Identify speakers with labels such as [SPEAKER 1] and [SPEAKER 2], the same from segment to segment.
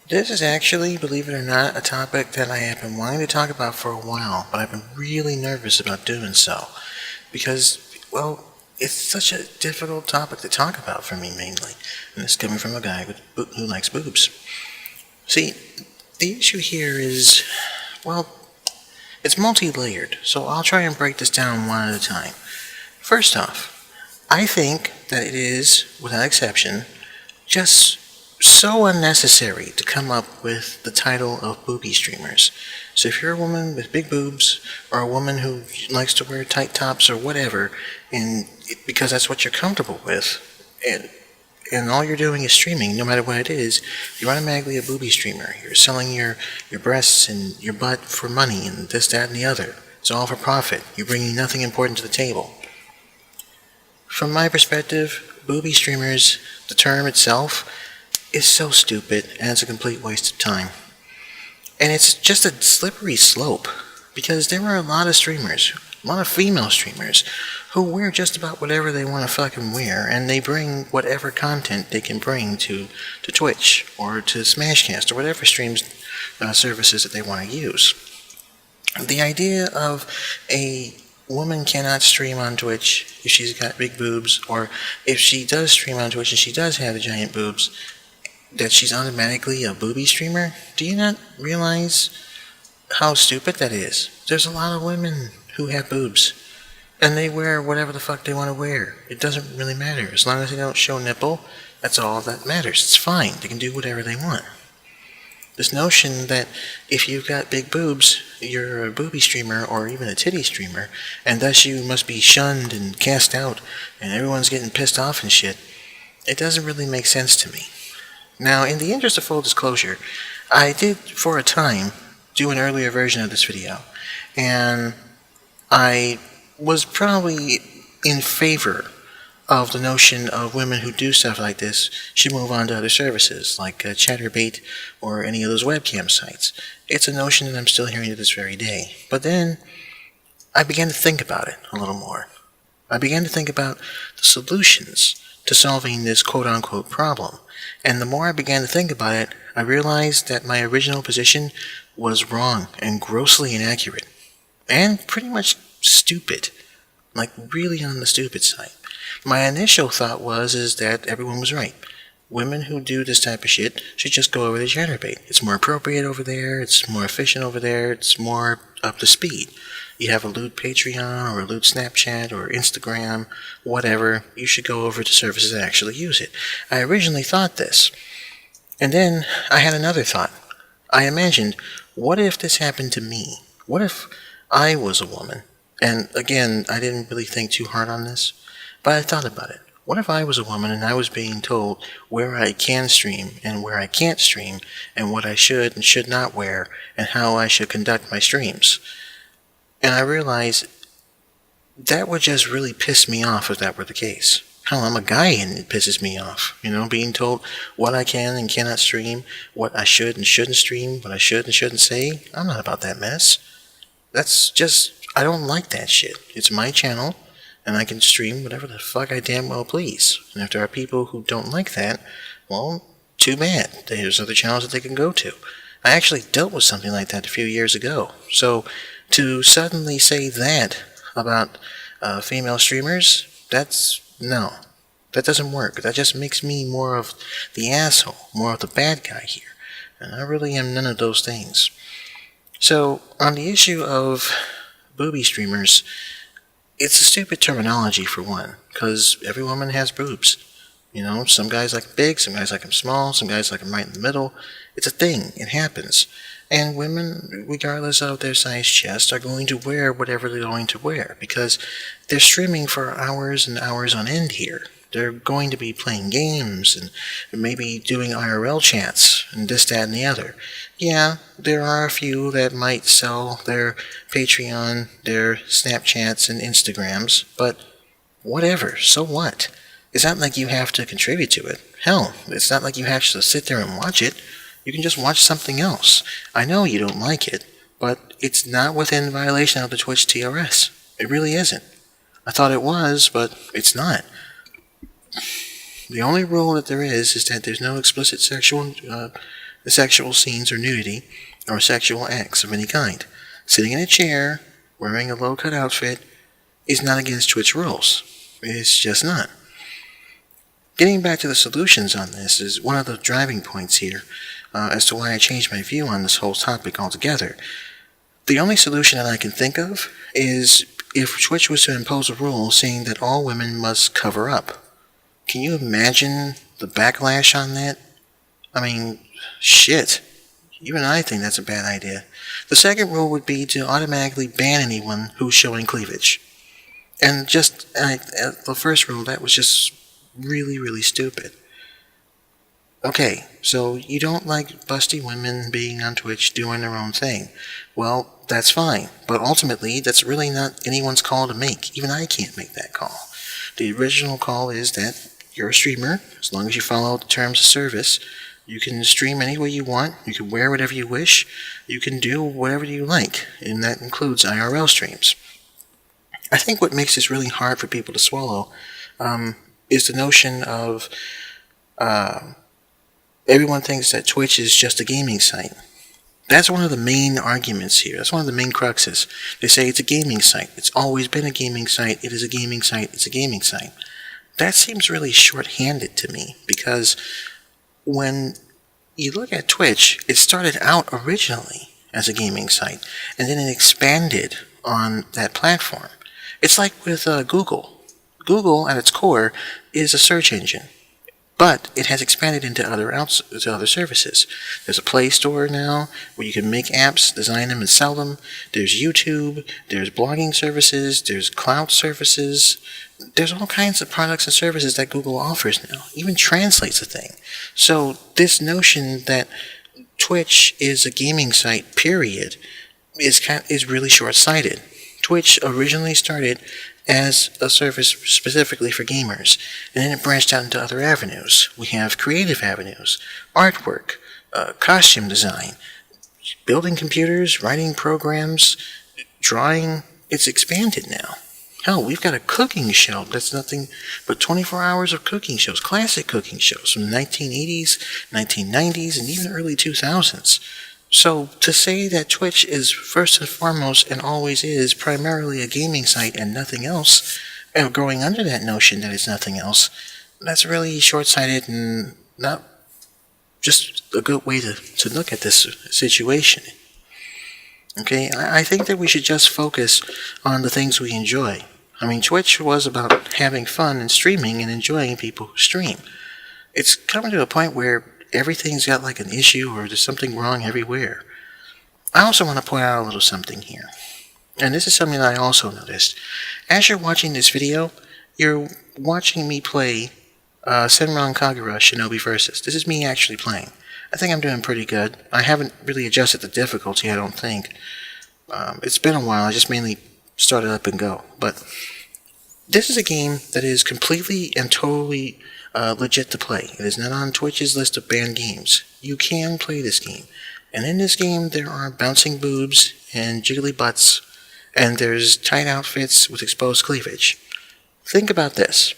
[SPEAKER 1] This is actually, believe it or not, a topic that I have been wanting to talk about for a while, but I've been really nervous about doing so. Because, well, it's such a difficult topic to talk about for me mainly. And this is coming from a guy who likes boobs. See, the issue here is, well, it's multi-layered, so I'll try and break this down one at a time. First off, I think that it is, without exception, just so unnecessary to come up with the title of Boobie Streamers. So if you're a woman with big boobs, or a woman who likes to wear tight tops or whatever, because that's what you're comfortable with, and all you're doing is streaming, no matter what it is, you're automatically a boobie streamer. You're selling your breasts and your butt for money and this, that, and the other. It's all for profit. You're bringing nothing important to the table. From my perspective, boobie streamers, the term itself, is so stupid and it's a complete waste of time. And it's just a slippery slope, because there are a lot of streamers, a lot of female streamers, who wear just about whatever they want to fucking wear, and they bring whatever content they can bring to Twitch, or to Smashcast, or whatever streams services that they want to use. The idea of a woman cannot stream on Twitch if she's got big boobs, or if she does stream on Twitch and she does have the giant boobs, that she's automatically a boobie streamer? Do you not realize how stupid that is? There's a lot of women who have boobs, and they wear whatever the fuck they want to wear. It doesn't really matter. As long as they don't show nipple, that's all that matters. It's fine. They can do whatever they want. This notion that if you've got big boobs, you're a boobie streamer or even a titty streamer, and thus you must be shunned and cast out, and everyone's getting pissed off and shit, it doesn't really make sense to me. Now, in the interest of full disclosure, I did, for a time, do an earlier version of this video, and I was probably in favor of the notion of women who do stuff like this should move on to other services, like Chatterbait or any of those webcam sites. It's a notion that I'm still hearing to this very day. But then, I began to think about it a little more. I began to think about the solutions to solving this quote-unquote problem. And the more I began to think about it, I realized that my original position was wrong and grossly inaccurate. And pretty much stupid. Like, really on the stupid side. My initial thought is that everyone was right. Women who do this type of shit should just go over to Chatterbait. It's more appropriate over there, it's more efficient over there, it's more up to speed. You have a lewd Patreon, or a lewd Snapchat, or Instagram, whatever, you should go over to services that actually use it. I originally thought this. And then I had another thought. I imagined, what if this happened to me? What if I was a woman? And again, I didn't really think too hard on this, but I thought about it. What if I was a woman and I was being told where I can stream and where I can't stream, and what I should and should not wear, and how I should conduct my streams? And I realized that would just really piss me off if that were the case. Hell, I'm a guy and it pisses me off, being told what I can and cannot stream, what I should and shouldn't stream, what I should and shouldn't say. I'm not about that mess. That's just, I don't like that shit. It's my channel, and I can stream whatever the fuck I damn well please. And if there are people who don't like that, well, too bad. There's other channels that they can go to. I actually dealt with something like that a few years ago. So, to suddenly say that about female streamers, no. That doesn't work. That just makes me more of the asshole, more of the bad guy here. And I really am none of those things. So, on the issue of boobie streamers, it's a stupid terminology for one, because every woman has boobs. Some guys like them big, some guys like them small, some guys like them right in the middle. It's a thing. It happens. And women, regardless of their size chest, are going to wear whatever they're going to wear, because they're streaming for hours and hours on end here. They're going to be playing games and maybe doing IRL chats and this, that, and the other. Yeah, there are a few that might sell their Patreon, their Snapchats, and Instagrams, but whatever, so what? It's not like you have to contribute to it. Hell, it's not like you have to sit there and watch it. You can just watch something else. I know you don't like it, but it's not within violation of the Twitch TRS. It really isn't. I thought it was, but it's not. The only rule that there is that there's no explicit sexual sexual scenes or nudity, or sexual acts of any kind. Sitting in a chair, wearing a low-cut outfit, is not against Twitch rules. It's just not. Getting back to the solutions on this is one of the driving points here as to why I changed my view on this whole topic altogether. The only solution that I can think of is if Twitch was to impose a rule saying that all women must cover up. Can you imagine the backlash on that? I mean, shit. Even I think that's a bad idea. The second rule would be to automatically ban anyone who's showing cleavage. And the first rule, that was just really, really stupid. Okay, so you don't like busty women being on Twitch doing their own thing. Well, that's fine, but ultimately, that's really not anyone's call to make. Even I can't make that call. The original call is that you're a streamer, as long as you follow the terms of service. You can stream any way you want, you can wear whatever you wish, you can do whatever you like, and that includes IRL streams. I think what makes this really hard for people to swallow is the notion of everyone thinks that Twitch is just a gaming site. That's one of the main arguments here. That's one of the main cruxes. They say it's a gaming site. It's always been a gaming site. It is a gaming site. It's a gaming site. That seems really short-handed to me, because when you look at Twitch, it started out originally as a gaming site, and then it expanded on that platform. It's like with Google. Google, at its core, is a search engine, but it has expanded into other services. There's a Play Store now where you can make apps, design them, and sell them. There's YouTube, there's blogging services, there's cloud services. There's all kinds of products and services that Google offers now. Even Translate's a thing. So this notion that Twitch is a gaming site, period, is really short-sighted. Twitch originally started as a service specifically for gamers, and then it branched out into other avenues. We have creative avenues, artwork, costume design, building computers, writing programs, drawing. It's expanded now. Hell, we've got a cooking show that's nothing but 24 hours of cooking shows, classic cooking shows from the 1980s, 1990s, and even early 2000s. So to say that Twitch is first and foremost and always is primarily a gaming site and nothing else, and growing under that notion that it's nothing else, that's really short-sighted and not just a good way to look at this situation. Okay, I think that we should just focus on the things we enjoy. I mean, Twitch was about having fun and streaming and enjoying people who stream. It's coming to a point where everything's got like an issue or there's something wrong everywhere. I also want to point out a little something here. And this is something that I also noticed. As you're watching this video, you're watching me play Senran Kagura Shinobi Versus. This is me actually playing. I think I'm doing pretty good. I haven't really adjusted the difficulty, I don't think. It's been a while. I just mainly started up and go. But this is a game that is completely and totally legit to play. It is not on Twitch's list of banned games. You can play this game. And in this game, there are bouncing boobs and jiggly butts, and there's tight outfits with exposed cleavage. Think about this.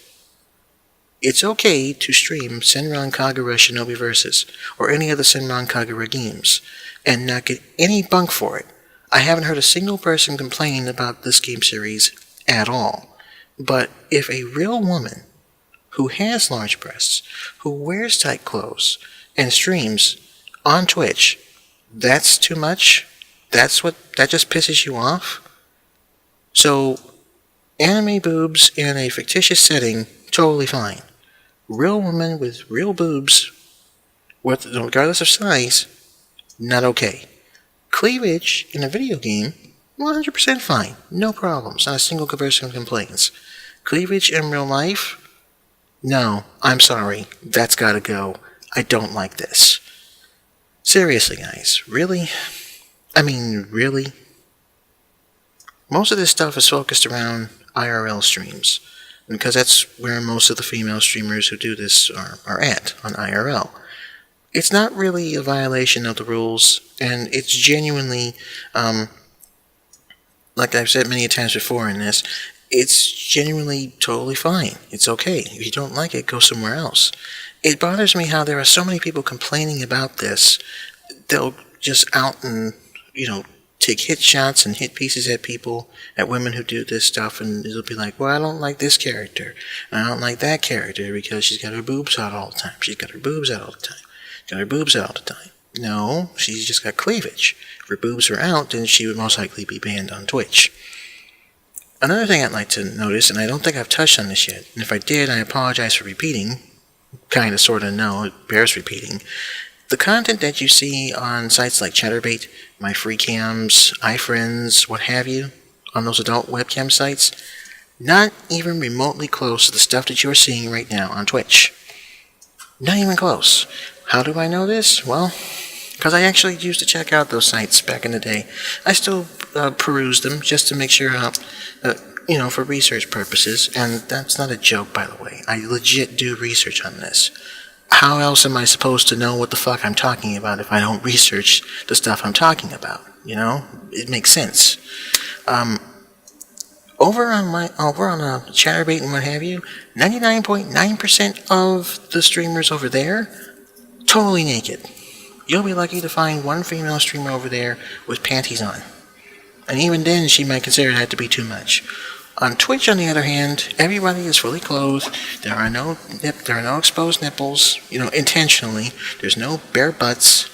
[SPEAKER 1] It's okay to stream Senran Kagura Shinobi Versus, or any other Senran Kagura games, and not get any bunk for it. I haven't heard a single person complain about this game series at all. But if a real woman who has large breasts, who wears tight clothes, and streams on Twitch, that's too much? That just pisses you off? So, anime boobs in a fictitious setting, totally fine. Real women with real boobs, regardless of size, not okay. Cleavage in a video game, 100% fine. No problems. Not a single person complains. Cleavage in real life? No, I'm sorry. That's gotta go. I don't like this. Seriously, guys. Really? I mean, really? Most of this stuff is focused around IRL streams, because that's where most of the female streamers who do this are at, on IRL. It's not really a violation of the rules, and it's genuinely, like I've said many times before in this, It's genuinely totally fine. It's okay. If you don't like it, go somewhere else. It bothers me how there are so many people complaining about this. They'll just out and, take hit shots and hit pieces at people, at women who do this stuff, and it'll be like, well, I don't like this character, and I don't like that character because she's got her boobs out all the time. She's got her boobs out all the time. Got her boobs out all the time. No, she's just got cleavage. If her boobs were out, then she would most likely be banned on Twitch. Another thing I'd like to notice, and I don't think I've touched on this yet, and if I did, I apologize for repeating. Kinda, sorta, no, it bears repeating. The content that you see on sites like Chaturbate, MyFreeCams, iFriends, what have you, on those adult webcam sites, not even remotely close to the stuff that you're seeing right now on Twitch. Not even close. How do I know this? Well, because I actually used to check out those sites back in the day. I still peruse them just to make sure, for research purposes, and that's not a joke, by the way. I legit do research on this. How else am I supposed to know what the fuck I'm talking about if I don't research the stuff I'm talking about? It makes sense. Over on Chaturbate and what have you, 99.9% of the streamers over there, totally naked. You'll be lucky to find one female streamer over there with panties on. And even then, she might consider that to be too much. On Twitch, on the other hand, everybody is fully clothed. There are no exposed nipples, intentionally. There's no bare butts.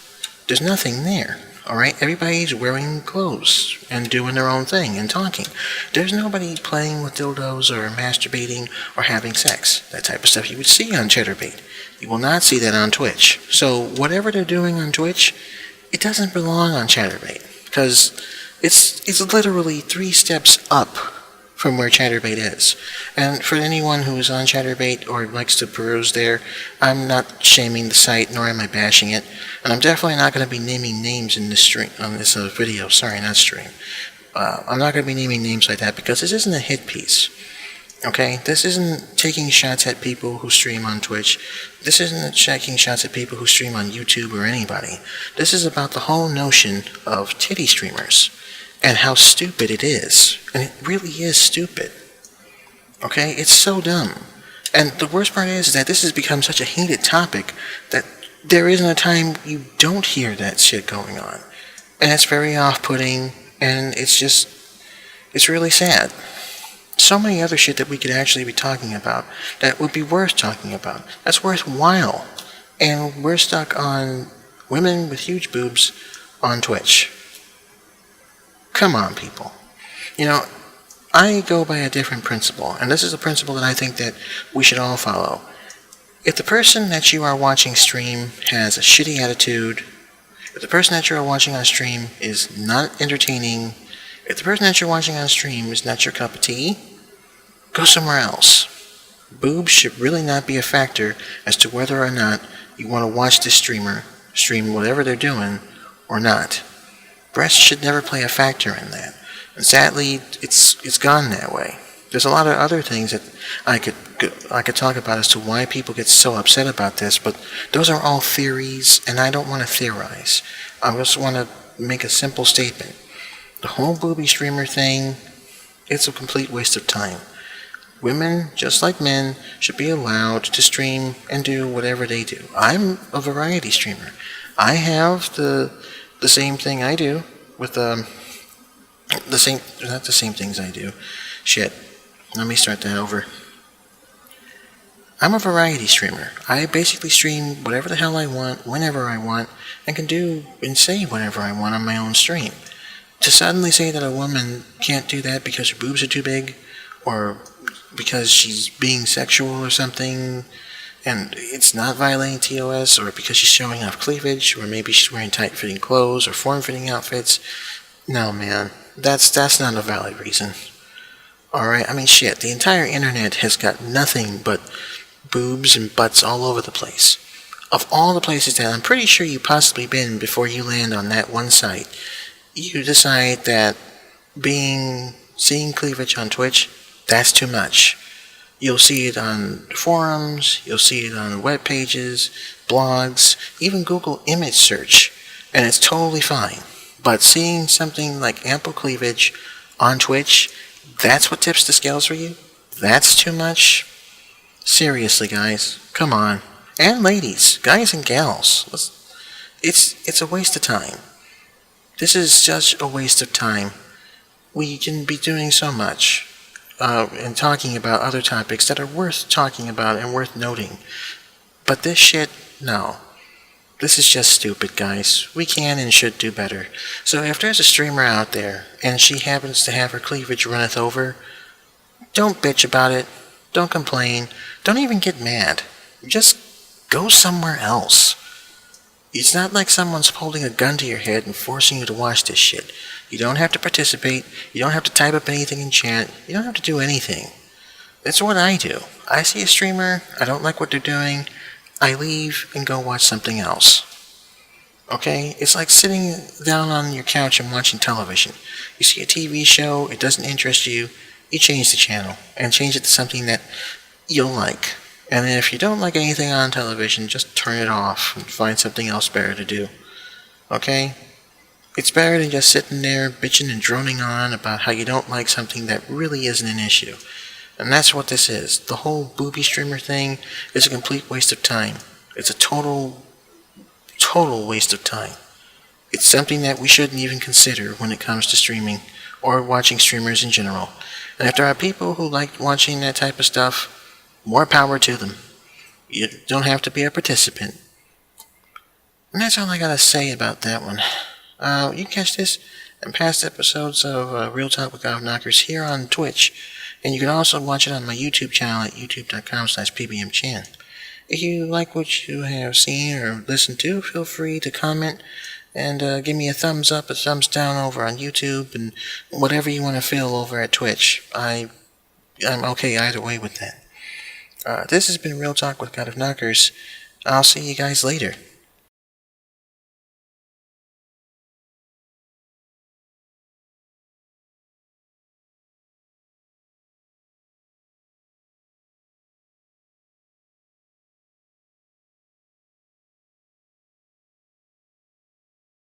[SPEAKER 1] There's nothing there. Alright? Everybody's wearing clothes and doing their own thing and talking. There's nobody playing with dildos or masturbating or having sex. That type of stuff you would see on Chaturbate. You will not see that on Twitch. So whatever they're doing on Twitch, it doesn't belong on Chaturbate. Because it's literally 3 steps up from where Chaturbate is. And for anyone who is on Chaturbate or likes to peruse there, I'm not shaming the site, nor am I bashing it. And I'm definitely not going to be naming names in this stream, on this video. Sorry, not stream. I'm not going to be naming names like that because this isn't a hit piece. Okay? This isn't taking shots at people who stream on Twitch. This isn't taking shots at people who stream on YouTube or anybody. This is about the whole notion of titty streamers. And how stupid it is. And it really is stupid. Okay? It's so dumb. And the worst part is that this has become such a heated topic that there isn't a time you don't hear that shit going on. And it's very off-putting, and it's really sad. So many other shit that we could actually be talking about that would be worth talking about. That's worthwhile. And we're stuck on women with huge boobs on Twitch. Come on, people. I go by a different principle, and this is a principle that I think that we should all follow. If the person that you are watching stream has a shitty attitude, if the person that you are watching on stream is not entertaining, if the person that you're watching on stream is not your cup of tea, go somewhere else. Boobs should really not be a factor as to whether or not you want to watch this streamer stream whatever they're doing or not. Breasts should never play a factor in that. And sadly, it's gone that way. There's a lot of other things that I could talk about as to why people get so upset about this, but those are all theories, and I don't want to theorize. I just want to make a simple statement. The whole Boobie Streamer thing, it's a complete waste of time. Women, just like men, should be allowed to stream and do whatever they do. I'm a variety streamer. I have the same thing I do with not the same things I do. Shit. Let me start that over. I'm a variety streamer. I basically stream whatever the hell I want, whenever I want, and can do and say whatever I want on my own stream. To suddenly say that a woman can't do that because her boobs are too big, or because she's being sexual or something, and it's not violating TOS, or because she's showing off cleavage, or maybe she's wearing tight-fitting clothes or form-fitting outfits. No, man. That's not a valid reason. Alright? I mean, shit. The entire internet has got nothing but boobs and butts all over the place. Of all the places that I'm pretty sure you've possibly been before you land on that one site, you decide that seeing cleavage on Twitch, that's too much. You'll see it on forums, you'll see it on web pages, blogs, even Google image search, and it's totally fine. But seeing something like ample cleavage on Twitch, That's what tips the scales for you? That's too much? Seriously, guys, come on. And ladies, guys and gals, it's a waste of time. This is just a waste of time. We can be doing so much and talking about other topics that are worth talking about and worth noting. But this shit, no. This is just stupid, guys. We can and should do better. So if there's a streamer out there and she happens to have her cleavage runneth over, don't bitch about it. Don't complain. Don't even get mad. Just go somewhere else. It's not like someone's holding a gun to your head and forcing you to watch this shit. You don't have to participate. You don't have to type up anything in chat. You don't have to do anything. That's what I do. I see a streamer. I don't like what they're doing. I leave and go watch something else. Okay? It's like sitting down on your couch and watching television. You see a TV show. It doesn't interest you. You change the channel and change it to something that you'll like. And then if you don't like anything on television, just turn it off and find something else better to do. Okay? It's better than just sitting there bitching and droning on about how you don't like something that really isn't an issue. And that's what this is. The whole Boobie Streamer thing is a complete waste of time. It's a total waste of time. It's something that we shouldn't even consider when it comes to streaming or watching streamers in general. And if there are people who like watching that type of stuff, more power to them. You don't have to be a participant. And that's all I gotta say about that one. You can catch this and past episodes of Real Talk with GodOfKnockers here on Twitch. And you can also watch it on my YouTube channel at youtube.com/pbmchan. If you like what you have seen or listened to, feel free to comment and give me a thumbs up, a thumbs down over on YouTube, and whatever you want to feel over at Twitch. I'm okay either way with that. This has been Real Talk with GodOfKnockers. I'll see you guys later.